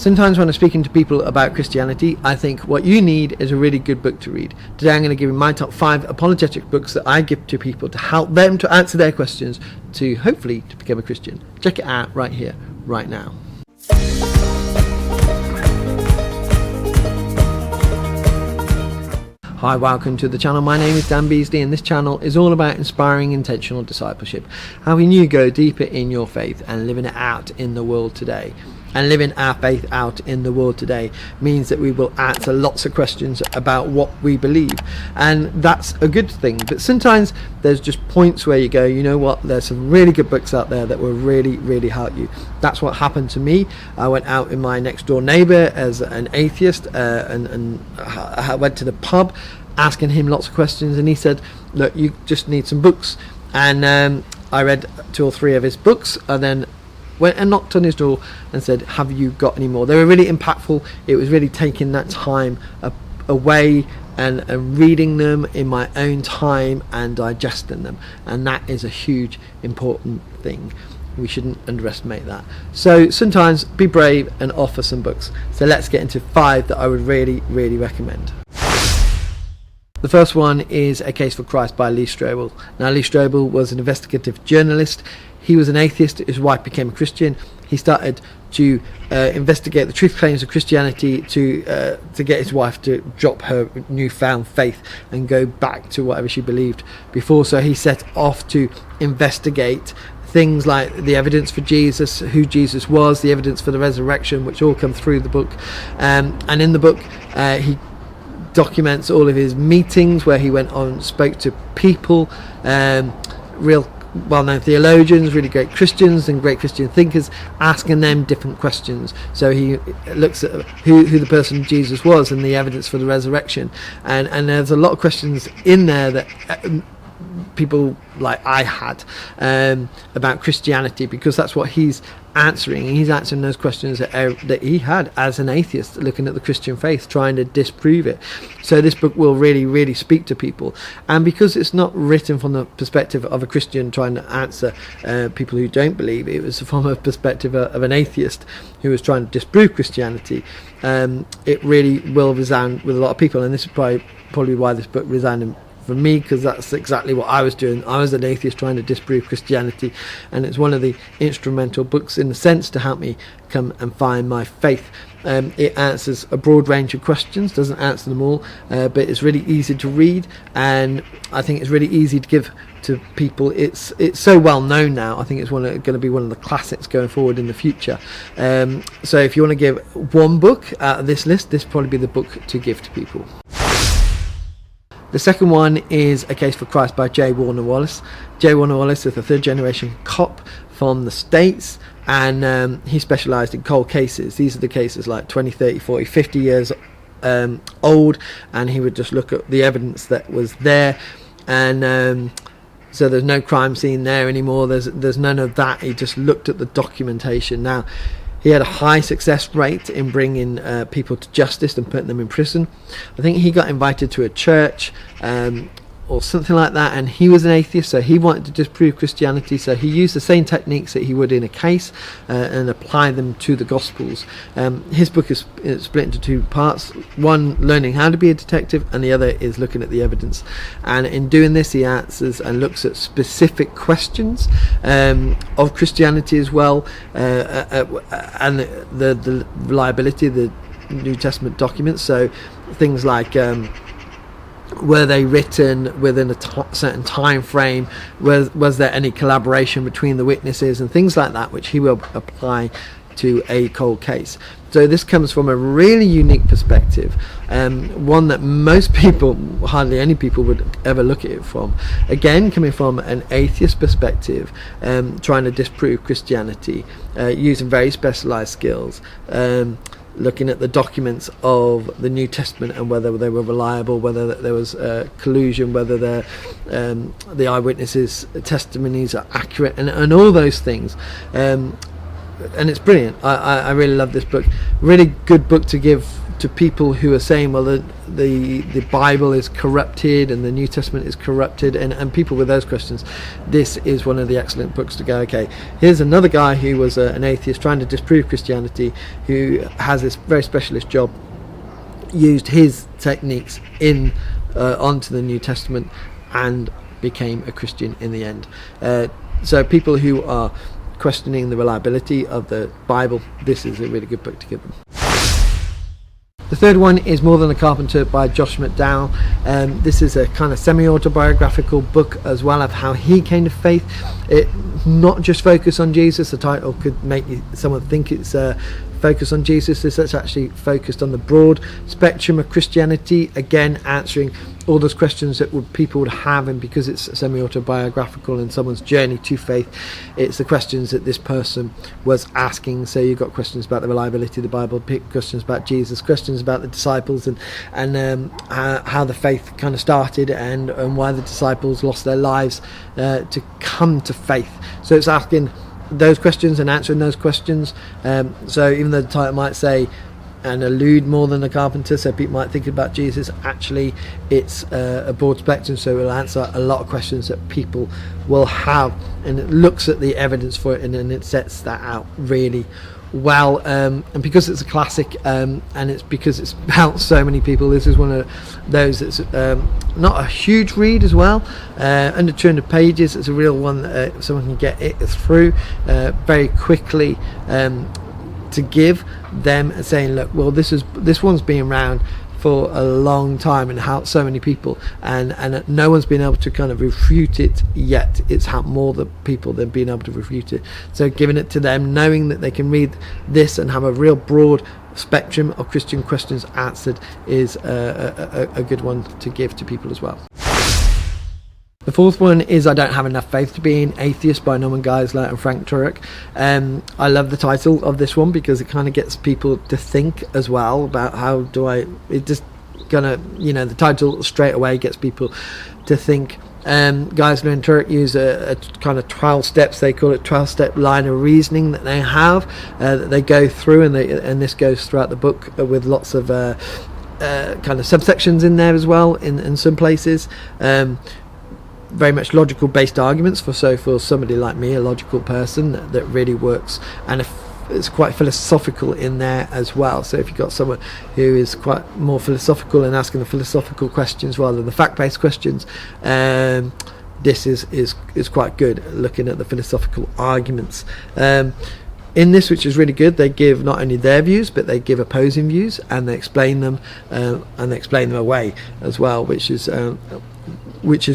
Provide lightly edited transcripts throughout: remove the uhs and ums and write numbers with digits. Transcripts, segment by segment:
Sometimes when I'm speaking to people about Christianity, I think what you need is a really good book to read. Today I'm going to give you my top 5 apologetic books that I give to people to help them to answer their questions, to hopefully to become a Christian. Check it out right here, right now. Hi, welcome to the channel. My name is Dan Beasley and this channel is all about inspiring intentional discipleship, helping you go deeper in your faith and living it out in the world today. And living our faith out in the world today means that we will answer lots of questions about what we believe, and that's a good thing. But sometimes there's just points where you go, you know what, there's some really good books out there that will really help you. That's what happened to me. I went out with my next door neighbour as an atheist, and I went to the pub asking him lots of questions, and he said, look, you just need some books. And I read 2 or 3 of his books, and then went and knocked on his door and said, have you got any more? They were really impactful. It was really taking that time away and reading them in my own time and digesting them, and that is a huge important thing. We shouldn't underestimate that. So sometimes be brave and offer some books. So let's get into 5 that I would really recommend. The first one is A Case for Christ by Lee Strobel. Now, Lee Strobel was an investigative journalist. He was an atheist. His wife became a Christian. He started to investigate the truth claims of Christianity to get his wife to drop her newfound faith and go back to whatever she believed before. So he set off to investigate things like the evidence for Jesus, who Jesus was, the evidence for the resurrection, which all come through the book. And in the book, he documents all of his meetings where he went on, spoke to people, real well-known theologians, really great Christians and great Christian thinkers, asking them different questions. So he looks at who the person Jesus was and the evidence for the resurrection, and there's a lot of questions in there that people like I had about Christianity, because that's what he's answering. He's answering those questions that he had as an atheist, looking at the Christian faith, trying to disprove it. So this book will really speak to people, and because it's not written from the perspective of a Christian trying to answer people who don't believe, it was from a perspective of an atheist who was trying to disprove Christianity. It really will resound with a lot of people, and this is probably why this book resounded for me, because that's exactly what I was doing. I was an atheist trying to disprove Christianity, and it's one of the instrumental books in the sense to help me come and find my faith. It answers a broad range of questions, doesn't answer them all, but it's really easy to read, and I think it's really easy to give to people. It's so well known now. I think it's going to be one of the classics going forward in the future. So if you want to give one book out of this list, this will probably be the book to give to people. The second one is A Case for Christ by J. Warner Wallace. J. Warner Wallace is a 3rd generation cop from the States, and he specialised in cold cases. These are the cases like 20, 30, 40, 50 years old, and he would just look at the evidence that was there, and so there's no crime scene there anymore. There's none of that. He just looked at the documentation. Now, he had a high success rate in bringing people to justice and putting them in prison. I think he got invited to a church or something like that, and he was an atheist, so he wanted to disprove Christianity, so he used the same techniques that he would in a case and apply them to the Gospels. His book is split into 2 parts, one learning how to be a detective, and the other is looking at the evidence. And in doing this, he answers and looks at specific questions of Christianity as well, and the reliability of the New Testament documents. So things like were they written within a certain time frame? Was there any collaboration between the witnesses and things like that, which he will apply to a cold case. So this comes from a really unique perspective, one that most people, hardly any people, would ever look at it from. Again, coming from an atheist perspective, trying to disprove Christianity, using very specialized skills, looking at the documents of the New Testament and whether they were reliable, whether there was collusion, whether the eyewitnesses' testimonies are accurate, and all those things. and it's brilliant. I really love this book. Really good book to give to people who are saying, well, the Bible is corrupted and the New Testament is corrupted, and people with those questions. This is one of the excellent books to go, okay, here's another guy who was an atheist trying to disprove Christianity, who has this very specialist job, used his techniques in onto the New Testament and became a Christian in the end. So people who are questioning the reliability of the Bible, this is a really good book to give them. The third one is More Than a Carpenter by Josh McDowell. This is a kind of semi-autobiographical book as well of how he came to faith. It not just focus on Jesus. The title could make someone think it's focused on Jesus. This is actually focused on the broad spectrum of Christianity, again answering all those questions that people would have, and because it's semi-autobiographical in someone's journey to faith, it's the questions that this person was asking. So you've got questions about the reliability of the Bible, questions about Jesus, questions about the disciples, and how the faith kind of started, and why the disciples lost their lives to come to faith. So it's asking those questions and answering those questions. So even though the title might say and allude more than a carpenter, so people might think about Jesus, actually it's a broad spectrum, so it will answer a lot of questions that people will have, and it looks at the evidence for it, and then it sets that out really well. And because it's a classic, and it's because it's helped so many people, this is one of those that's not a huge read as well, under 200 pages. It's a real one that someone can get it through very quickly, to give them, saying, look, well, this one's been around for a long time and helped so many people, and no one's been able to kind of refute it yet. It's helped more people than being able to refute it. So giving it to them, knowing that they can read this and have a real broad spectrum of Christian questions answered, is a good one to give to people as well. The fourth one is I Don't Have Enough Faith to Be an Atheist by Norman Geisler and Frank Turek. I love the title of this one because it kind of gets people to think as well about how do I, it just gonna, the title straight away gets people to think. Geisler and Turek use a kind of 12 steps, they call it 12-step line of reasoning that they have, that they go through, and this goes throughout the book with lots of kind of subsections in there as well in some places. Very much logical based arguments for somebody like me, a logical person that really works, and it's quite philosophical in there as well. So if you've got someone who is quite more philosophical and asking the philosophical questions rather than the fact-based questions, this is quite good, looking at the philosophical arguments. In this, which is really good, they give not only their views, but they give opposing views, and they explain them, away as well, which is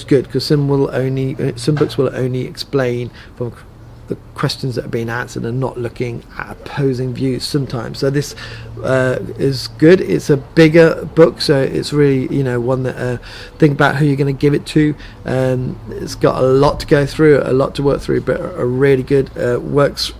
good, because some books will only explain from the questions that are being answered and not looking at opposing views sometimes. So this is good. It's a bigger book, so it's really one that think about who you're going to give it to. It's got a lot to go through, a lot to work through, but a really good works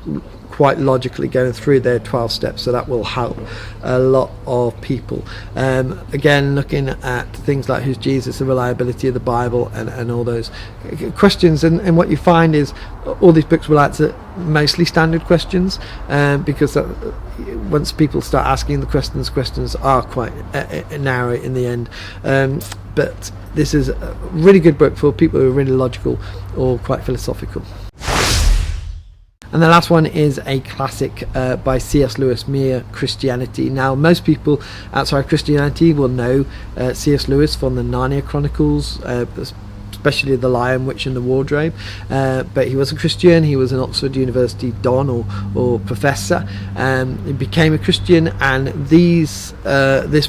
quite logically going through their 12 steps, so that will help a lot of people. Again, looking at things like who's Jesus, the reliability of the Bible, and all those questions, and what you find is all these books will answer mostly standard questions, because once people start asking the questions are quite narrow in the end. But this is a really good book for people who are really logical or quite philosophical. And the last one is a classic by C.S. Lewis, Mere Christianity. Now, most people outside Christianity will know C.S. Lewis from the Narnia Chronicles, especially The Lion, Witch and the Wardrobe. But he was a Christian. He was an Oxford University don or professor. He became a Christian, and this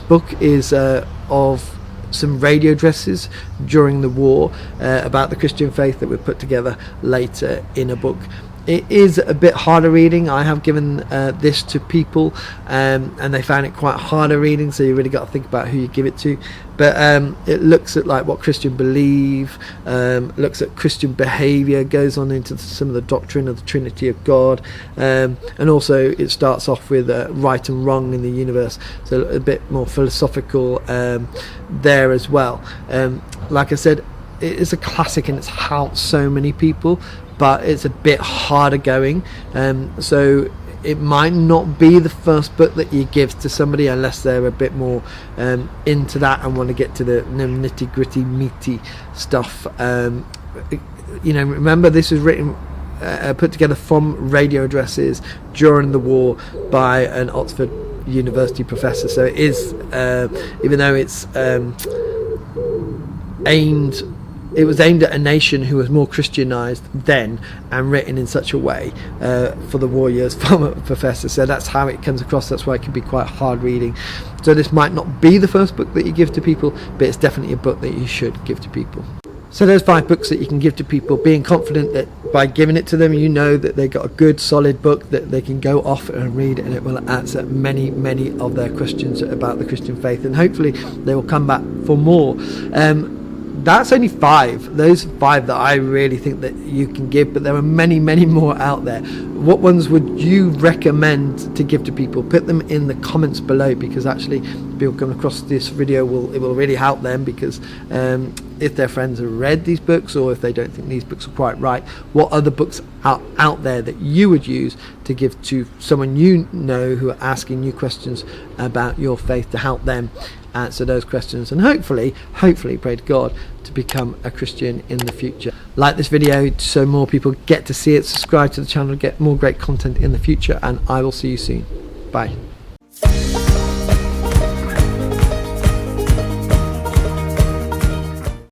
book is of some radio addresses during the war about the Christian faith that were put together later in a book. It is a bit harder reading. I have given this to people, and they found it quite harder reading, so you really got to think about who you give it to. But it looks at like what Christians believe, looks at Christian behaviour, goes on into some of the doctrine of the Trinity of God, and also it starts off with right and wrong in the universe, so a bit more philosophical there as well. Like I said, it is a classic and it's helped so many people, but it's a bit harder going, so it might not be the first book that you give to somebody unless they're a bit more into that and want to get to the nitty gritty meaty stuff. Remember, this was written put together from radio addresses during the war by an Oxford University professor, so it is even though it's it was aimed at a nation who was more Christianized then and written in such a way for the war years from a professor. So that's how it comes across. That's why it can be quite hard reading. So this might not be the first book that you give to people, but it's definitely a book that you should give to people. So there's 5 books that you can give to people, being confident that by giving it to them, you know that they got a good solid book that they can go off and read, and it will answer many of their questions about the Christian faith, and hopefully they will come back for more. That's only 5. Those 5 that I really think that you can give, but there are many more out there. What ones would you recommend to give to people? Put them in the comments below, because actually people come across this video it will really help them, because if their friends have read these books, or if they don't think these books are quite right, what other books are out there that you would use to give to someone you know who are asking you questions about your faith, to help them answer those questions, and hopefully pray to God to become a Christian in the future. Like this video so more people get to see it. Subscribe to the channel to get more great content in the future, and I will see you soon. Bye.